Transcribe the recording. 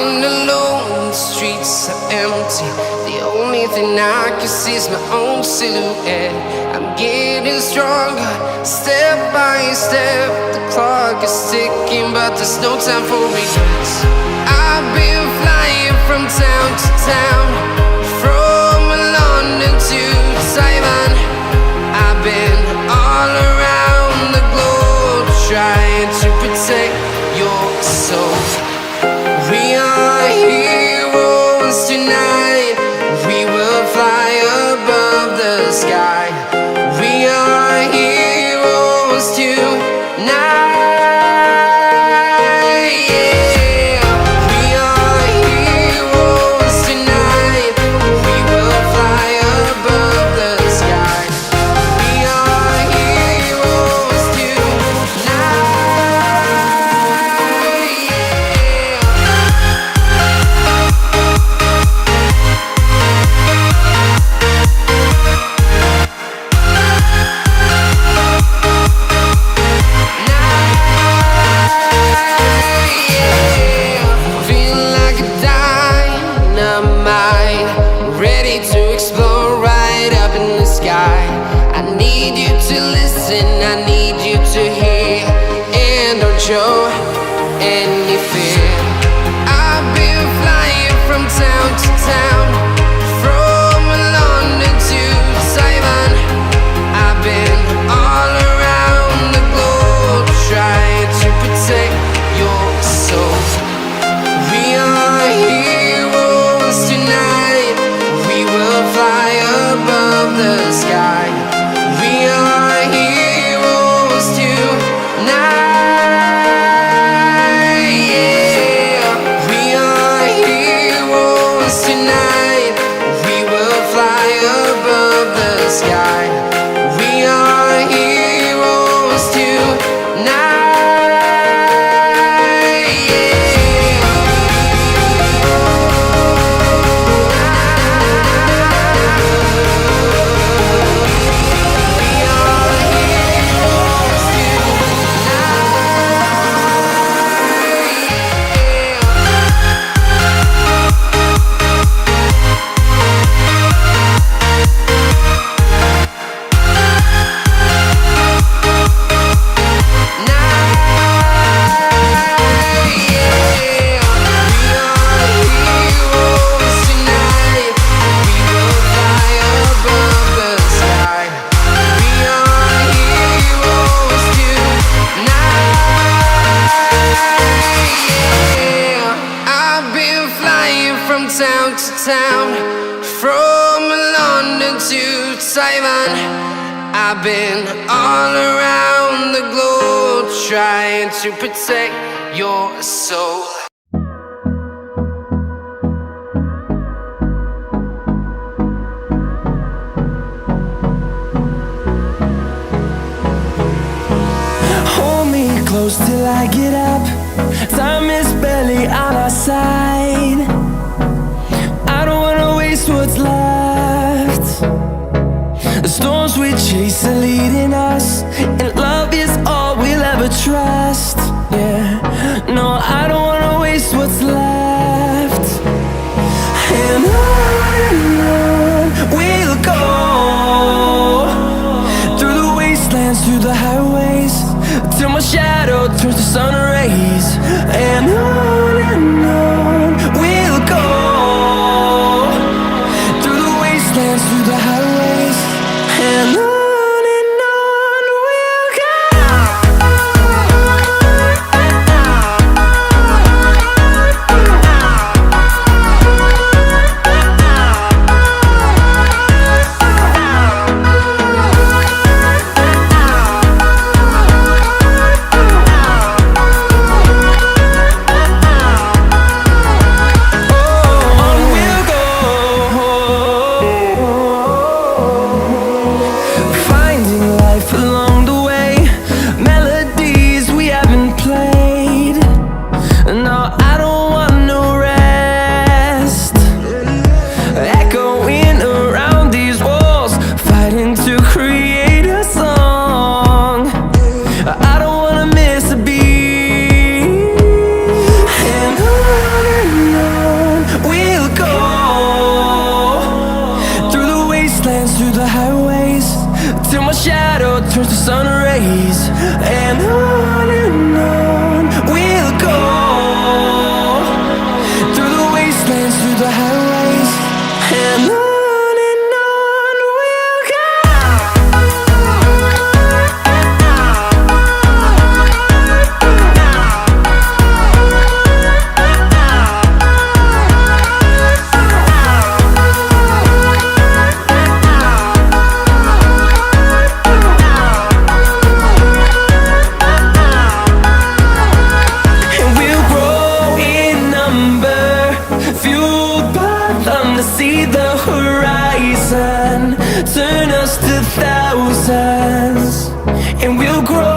I'm alone, the streets are empty. The only thing I can see is my own silhouette. I'm getting stronger, step by step. The clock is ticking, but there's no time for regrets. I've been flying from town to town, from London to Taiwan. I've been all around the globe, trying to protect your soul. We are heroes tonight. We will fly above the sky. We are heroes tonight. Yeah. We are heroes tonight. We will fly above the sky. We are heroes tonight. Ready to explore right up in the sky. I need you to listen, I need you to hear, and don't show any fear. I've been flying from town to town, from London to Taiwan. I've been all around the globe, trying to protect your soul. We are heroes tonight. We will fly above the sky. We are heroes tonight. Yeah. We are heroes tonight. We will fly above the sky. We are heroes tonight. Town to town, from London to Taiwan. I've been all around the globe, trying to protect your soul. Hold me close till I get up. Time is barely on our side. I don't wanna waste what's left. The storms we chase are leading us, and love is all we'll ever trust. Yeah, no, I don't wanna waste what's left. And on we'll go, through the wastelands, through the highways, till my shadow turns to sun rays. And on we'll go, through the wastelands, through the highways, and on we'll go. I don't wanna miss a beat. And on the highways, till my shadow turns to sun rays. And on we'll go, through the wastelands, through the highways. And on we'll go. See the horizon turn us to thousands, and we'll grow